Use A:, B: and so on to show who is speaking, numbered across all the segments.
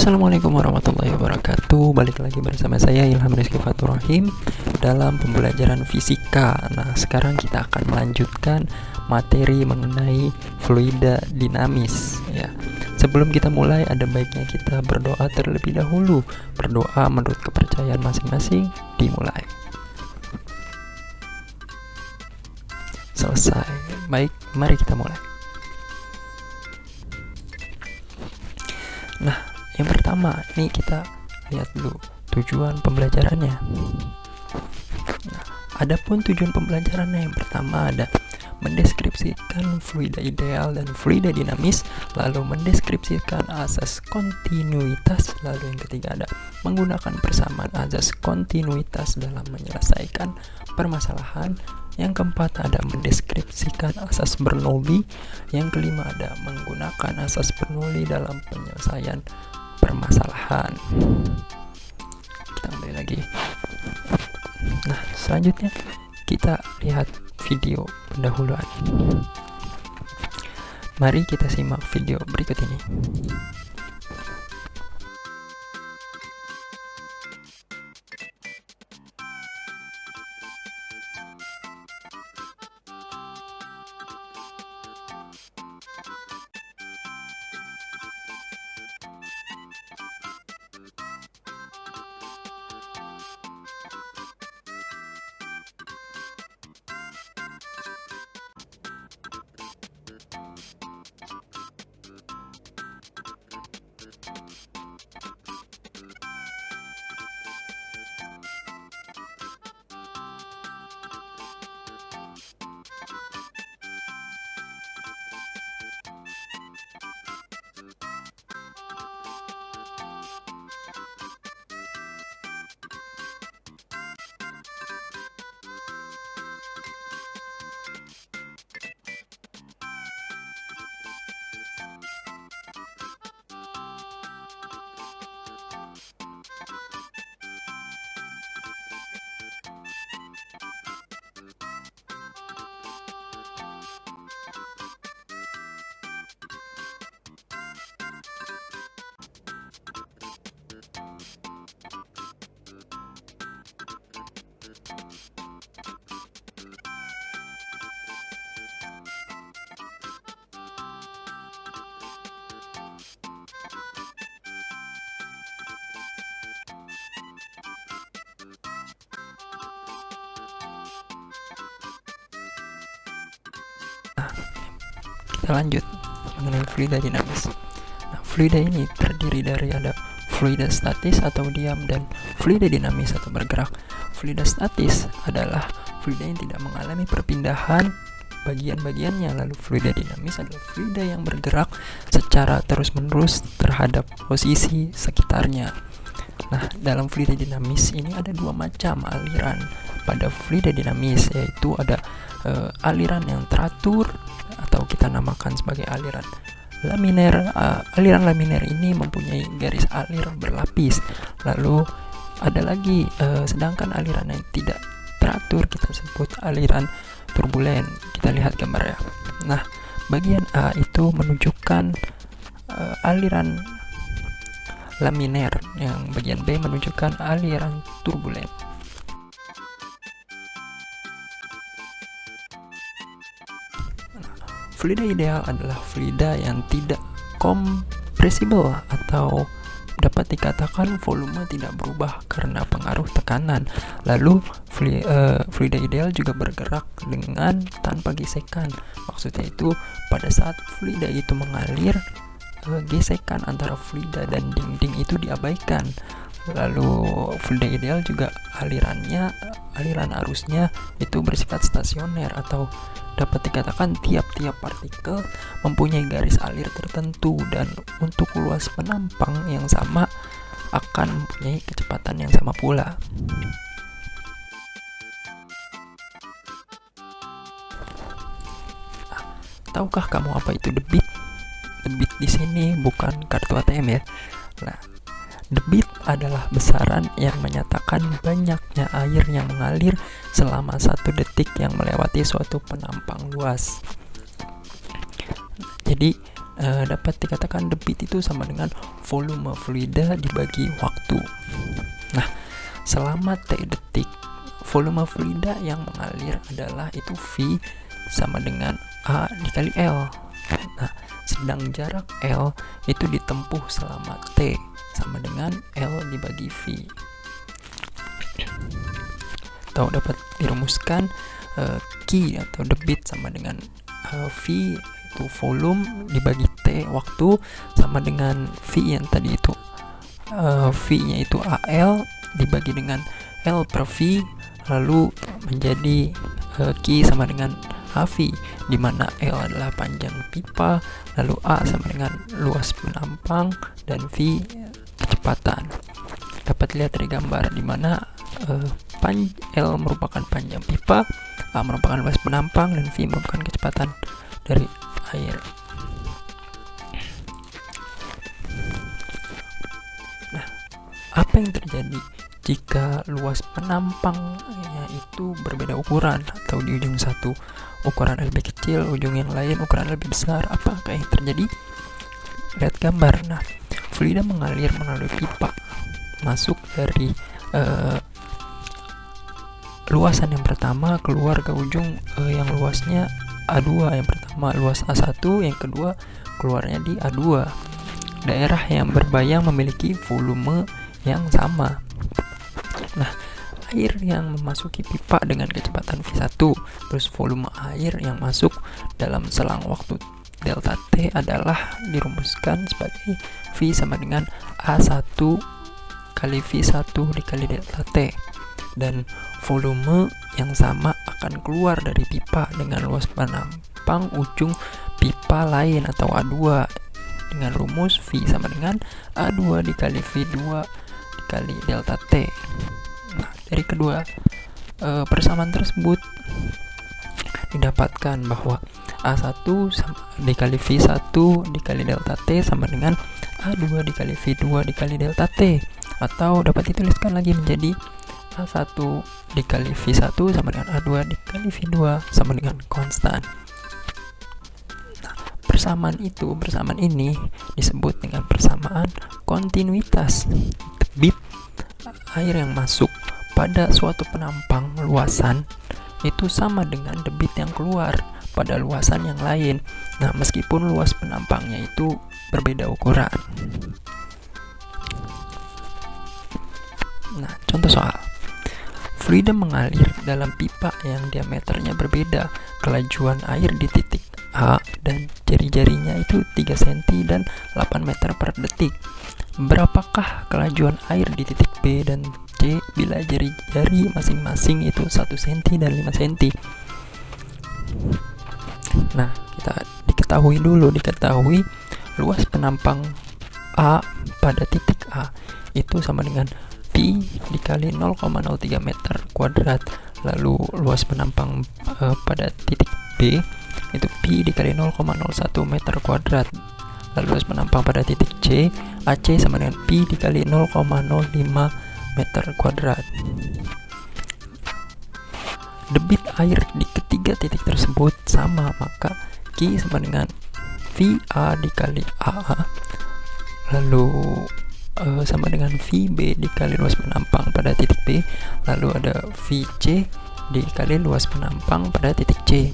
A: Assalamualaikum warahmatullahi wabarakatuh. Balik lagi bersama saya Ilham Rizky Fatur Rahim dalam pembelajaran fisika. Nah, sekarang kita akan melanjutkan materi mengenai fluida dinamis ya. Sebelum kita mulai, ada baiknya kita berdoa terlebih dahulu. Berdoa menurut kepercayaan masing-masing. Dimulai. Selesai. Baik, mari kita mulai. Nah, yang pertama, ini kita lihat dulu tujuan pembelajarannya. Nah, adapun tujuan pembelajarannya yang pertama ada mendeskripsikan fluida ideal dan fluida dinamis, lalu mendeskripsikan asas kontinuitas, lalu yang ketiga ada menggunakan persamaan asas kontinuitas dalam menyelesaikan permasalahan, yang keempat ada mendeskripsikan asas Bernoulli, yang kelima ada menggunakan asas Bernoulli dalam penyelesaian permasalahan. Kita kembali lagi. Nah, selanjutnya kita lihat video pendahuluan. Mari kita simak video berikut ini. Kita lanjut mengenai fluida dinamis. Nah, fluida ini terdiri dari ada fluida statis atau diam dan fluida dinamis atau bergerak. Fluida statis adalah fluida yang tidak mengalami perpindahan bagian-bagiannya, lalu fluida dinamis adalah fluida yang bergerak secara terus-menerus terhadap posisi sekitarnya. Nah, dalam fluida dinamis ini ada dua macam aliran pada fluida dinamis, yaitu ada aliran yang teratur atau kita namakan sebagai aliran laminer. Aliran laminer ini mempunyai garis alir berlapis. Lalu ada lagi sedangkan aliran yang tidak teratur kita sebut aliran turbulen. Kita lihat gambarnya. Nah, bagian A itu menunjukkan aliran laminer, yang bagian B menunjukkan aliran turbulen. Fluida ideal adalah fluida yang tidak kompresibel atau dapat dikatakan volume tidak berubah karena pengaruh tekanan. Lalu fluida ideal juga bergerak dengan tanpa gesekan. Maksudnya itu pada saat fluida itu mengalir, gesekan antara fluida dan dinding itu diabaikan. Lalu fluida ideal juga aliran arusnya itu bersifat stasioner atau dapat dikatakan tiap-tiap partikel mempunyai garis alir tertentu, dan untuk luas penampang yang sama akan mempunyai kecepatan yang sama pula. Tahukah kamu apa itu debit? Debit di sini bukan kartu ATM ya. Nah, debit adalah besaran yang menyatakan banyaknya air yang mengalir selama 1 detik yang melewati suatu penampang luas. Jadi dapat dikatakan debit itu sama dengan volume fluida dibagi waktu. Nah, selama T detik, volume fluida yang mengalir adalah itu V sama dengan A dikali L. Nah, sedang jarak L itu ditempuh selama T sama dengan L dibagi V. Atau dapat dirumuskan Q atau debit sama dengan V itu volume dibagi T waktu sama dengan V yang tadi itu V nya itu AL dibagi dengan L per V, lalu menjadi Q sama dengan AV, di mana L adalah panjang pipa, lalu A sama dengan luas penampang, dan V kecepatan. Dapat lihat dari gambar di mana L merupakan panjang pipa, A merupakan luas penampang, dan V merupakan kecepatan dari air. Nah, apa yang terjadi jika luas penampangnya itu berbeda ukuran, atau di ujung satu ukuran lebih kecil, ujung yang lain ukuran lebih besar? Apakah yang terjadi? Lihat gambar. Nah, fluida mengalir melalui pipa, masuk dari luasan yang pertama keluar ke ujung yang luasnya A2. Yang pertama luas A1, yang kedua keluarnya di A2. Daerah yang berbayang memiliki volume yang sama. Nah, air yang memasuki pipa dengan kecepatan V1 terus volume air yang masuk dalam selang waktu delta T adalah dirumuskan sebagai V sama dengan A1 kali V1 dikali delta T, dan volume yang sama akan keluar dari pipa dengan luas penampang ujung pipa lain atau A2 dengan rumus V sama dengan A2 dikali V2 dikali delta T. Nah, dari kedua persamaan tersebut didapatkan bahwa A1 dikali V1 dikali delta T sama dengan A2 dikali V2 dikali delta T, atau dapat dituliskan lagi menjadi A1 dikali V1 sama dengan A2 dikali V2 sama dengan konstan. Nah, persamaan ini disebut dengan persamaan kontinuitas. Debit air yang masuk pada suatu penampang luasan itu sama dengan debit yang keluar pada luasan yang lain. Nah, meskipun luas penampangnya itu berbeda ukuran. Nah, contoh soal. Fluida mengalir dalam pipa yang diameternya berbeda. Kelajuan air di titik A dan jari-jarinya itu 3 cm dan 8 meter per detik. Berapakah kelajuan air di titik B dan C bila jari-jari masing-masing itu 1 cm dan 5 cm? Nah, kita diketahui luas penampang A pada titik A itu sama dengan Pi dikali 0,03 meter kuadrat. Lalu luas penampang pada titik B itu Pi dikali 0,01 meter kuadrat. Lalu luas penampang pada titik C, AC sama dengan Pi dikali 0,05 meter kuadrat. Debit air di ketiga titik tersebut sama, maka Q sama dengan VA dikali AA, lalu sama dengan VB dikali luas penampang pada titik B, lalu ada VC dikali luas penampang pada titik C.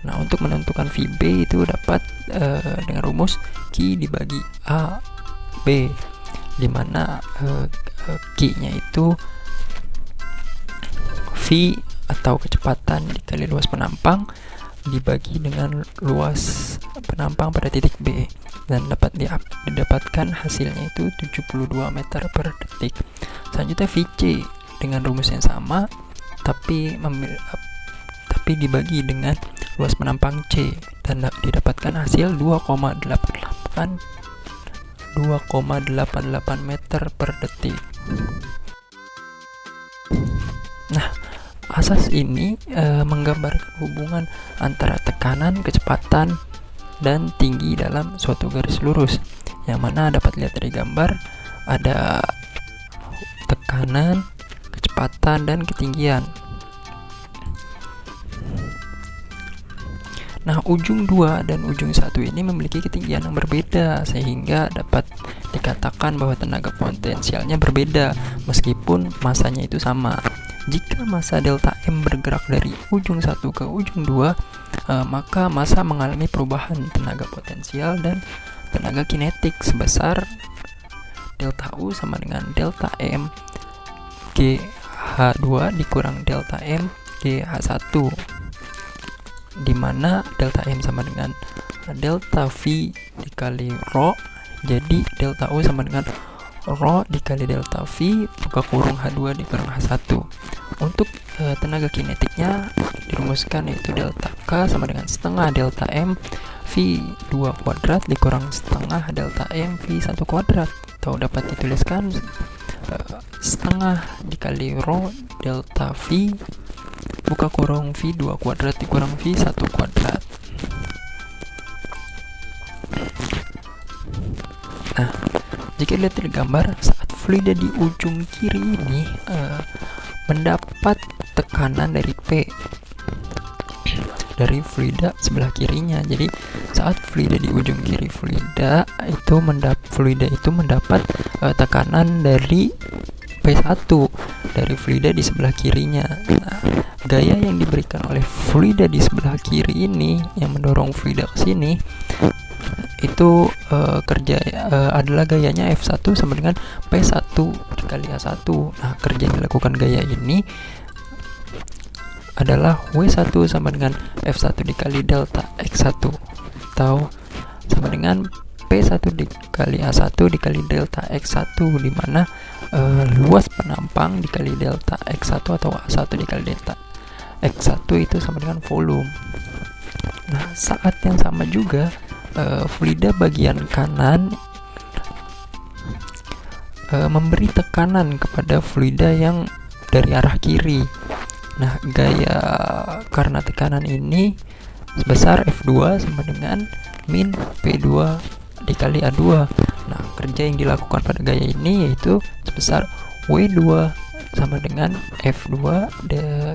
A: Nah, untuk menentukan VB itu dapat dengan rumus Q dibagi AB, di mana Q-nya itu V atau kecepatan dikali luas penampang dibagi dengan luas penampang pada titik B, dan dapat didapatkan hasilnya itu 72 meter per detik. Selanjutnya VC dengan rumus yang sama tapi dibagi dengan luas penampang C, dan didapatkan hasil 2,88 meter per detik. Nah, asas ini menggambarkan hubungan antara tekanan, kecepatan, dan tinggi dalam suatu garis lurus, yang mana dapat lihat dari gambar ada tekanan, kecepatan, dan ketinggian. Nah, ujung 2 dan ujung 1 ini memiliki ketinggian yang berbeda sehingga dapat dikatakan bahwa tenaga potensialnya berbeda meskipun masanya itu sama. Jika massa delta M bergerak dari ujung 1 ke ujung 2, maka massa mengalami perubahan tenaga potensial dan tenaga kinetik sebesar delta U sama dengan delta M GH2 dikurang delta M GH1, di mana delta M sama dengan delta V dikali rho, jadi delta U sama dengan rho dikali delta V buka kurung H2 dikurang H1. Untuk tenaga kinetiknya dirumuskan yaitu delta K sama dengan setengah delta M V2 kuadrat dikurang setengah delta M V1 kuadrat, atau dapat dituliskan setengah dikali rho delta V buka kurung V2 kuadrat dikurang V1 kuadrat. Nah, jika dilihat dari gambar, saat fluida di ujung kiri ini mendapat tekanan dari P dari fluida sebelah kirinya. Jadi saat fluida di ujung kiri fluida itu mendapat tekanan dari P1 dari fluida di sebelah kirinya. Nah, gaya yang diberikan oleh fluida di sebelah kiri ini yang mendorong fluida ke sini itu adalah gayanya F1 sama dengan P1 dikali A1. Nah, kerja yang dilakukan gaya ini adalah W1 sama dengan F1 dikali delta X1, atau sama dengan P1 dikali A1 dikali delta X1, di mana luas penampang dikali delta X1 atau A1 dikali delta X1 itu sama dengan volume. Nah, saat yang sama juga fluida bagian kanan memberi tekanan kepada fluida yang dari arah kiri. Nah, gaya karena tekanan ini sebesar F2 sama dengan min P2 dikali A2. Nah, kerja yang dilakukan pada gaya ini yaitu sebesar W2 sama dengan F2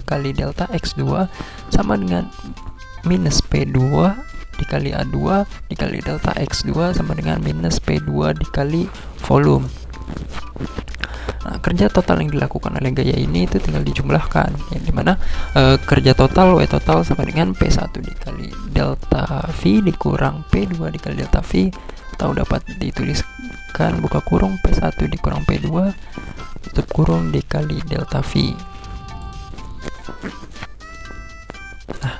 A: kali delta X2 sama dengan minus P2 dikali A2 dikali delta X2 sama dengan minus P2 dikali volume. Nah, kerja total yang dilakukan oleh gaya ini itu tinggal dijumlahkan, yang dimana kerja total W total sama dengan P1 dikali delta V dikurang P2 dikali delta V, atau dapat dituliskan buka kurung P1 dikurang P2 tutup kurung dikali delta V. Nah,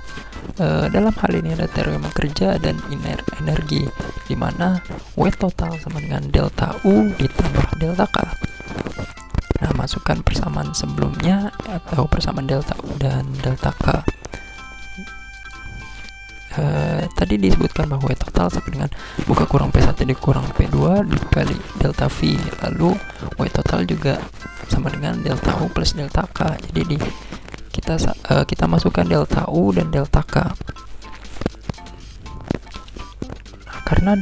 A: dalam hal ini ada teorema kerja dan energi, di mana W total sama dengan delta U ditambah delta K. Nah, masukkan persamaan sebelumnya atau persamaan delta U dan delta K. Tadi disebutkan bahwa W total sama dengan buka kurang P1 dikurang P2 dikali delta V, lalu W total juga sama dengan delta U plus delta K. Jadi kita masukkan delta U dan delta K. Karena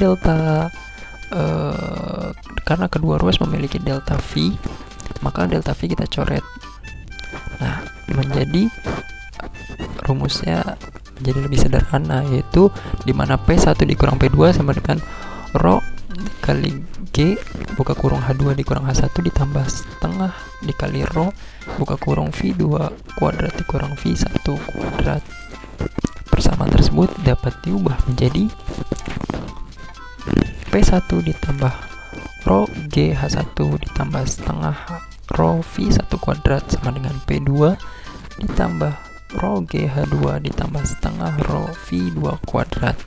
A: karena kedua ruas memiliki delta V, maka delta V kita coret. Nah, menjadi rumusnya menjadi lebih sederhana, yaitu dimana P1 dikurang P2 sama dengan rho dikali G buka kurung H2 dikurang H1 ditambah setengah dikali rho buka kurung V2 kuadrat dikurang V1 kuadrat. Persamaan tersebut dapat diubah menjadi P1 ditambah rho GH1 ditambah setengah rho V1 kuadrat sama dengan P2 ditambah rho GH2 ditambah setengah rho V2 kuadrat.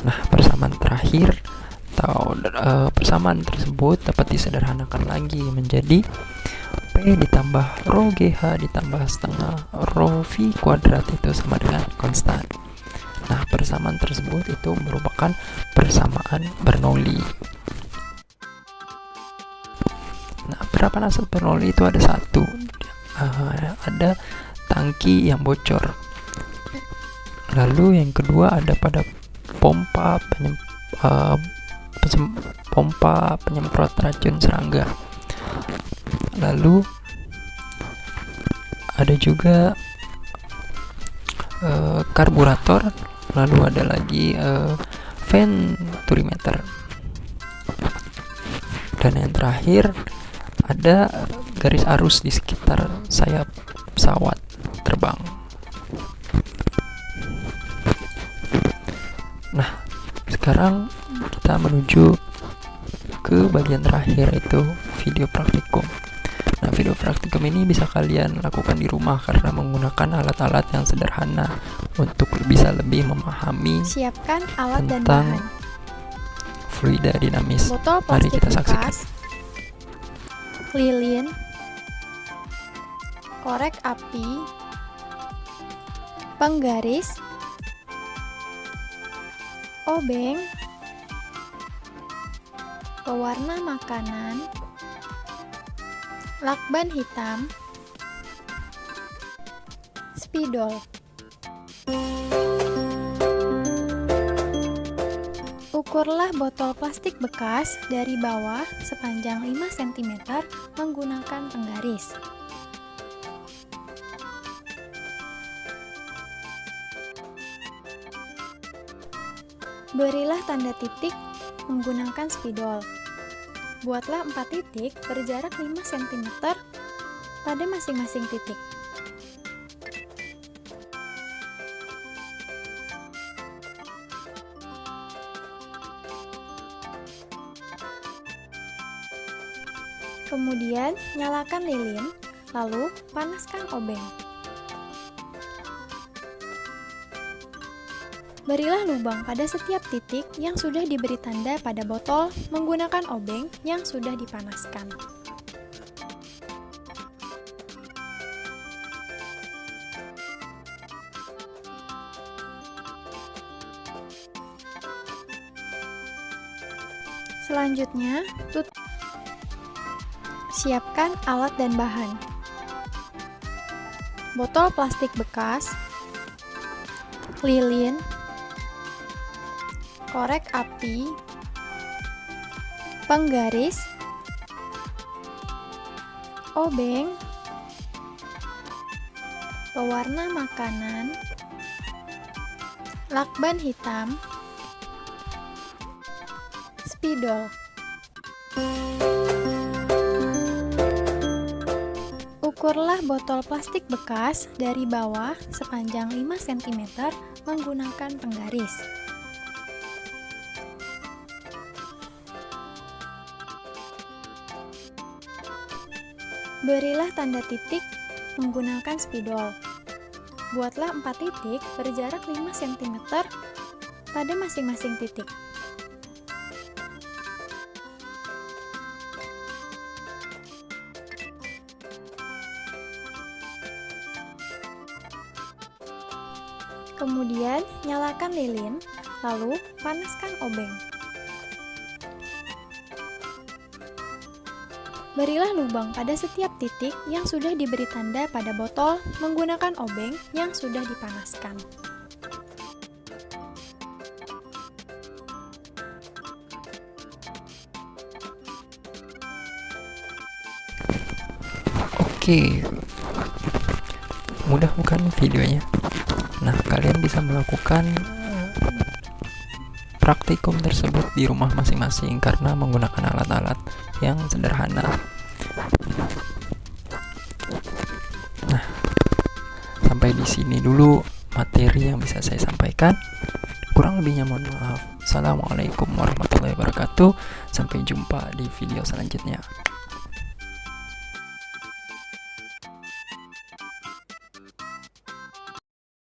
A: Nah, persamaan terakhir atau persamaan tersebut dapat disederhanakan lagi menjadi P ditambah rho GH ditambah setengah rho V kuadrat itu sama dengan konstan. Nah, persamaan tersebut itu merupakan persamaan Bernoulli. Nah, penerapan asal Bernoulli itu ada satu, ada tangki yang bocor. Lalu yang kedua ada pada pompa penyemprot racun serangga. Lalu ada juga karburator lalu ada lagi venturimeter, dan yang terakhir ada garis arus di sekitar sayap pesawat terbang. Nah, sekarang kita menuju ke bagian terakhir, yaitu video praktikum. Nah, video praktikum ini bisa kalian lakukan di rumah karena menggunakan alat-alat yang sederhana untuk bisa lebih memahami
B: Siapkan alat dan
A: tentang
B: bahan.
A: fluida dinamis.
B: Botol
A: Mari
B: plastik
A: kita saksikan.
B: bekas, lilin, korek api, penggaris, obeng, pewarna makanan, lakban hitam, spidol. Ukurlah botol plastik bekas dari bawah sepanjang 5 cm menggunakan penggaris. Berilah tanda titik menggunakan spidol. Buatlah 4 titik berjarak 5 cm pada masing-masing titik. Kemudian, nyalakan lilin, lalu panaskan obeng. Berilah lubang pada setiap titik yang sudah diberi tanda pada botol menggunakan obeng yang sudah dipanaskan. Selanjutnya, siapkan alat dan bahan. Botol plastik bekas, lilin, korek api, penggaris, obeng, pewarna makanan, lakban hitam, spidol. Ukurlah botol plastik bekas dari bawah sepanjang 5 cm menggunakan penggaris. Berilah tanda titik menggunakan spidol. Buatlah 4 titik berjarak 5 cm pada masing-masing titik. Kemudian, nyalakan lilin, lalu panaskan obeng. Berilah lubang pada setiap titik yang sudah diberi tanda pada botol menggunakan obeng yang sudah dipanaskan.
A: Oke, mudah bukan videonya? Nah, kalian bisa melakukan praktikum tersebut di rumah masing-masing karena menggunakan alat-alat yang sederhana. Nah, sampai di sini dulu materi yang bisa saya sampaikan. Kurang lebihnya mohon maaf. Assalamualaikum warahmatullahi wabarakatuh. Sampai jumpa di video selanjutnya.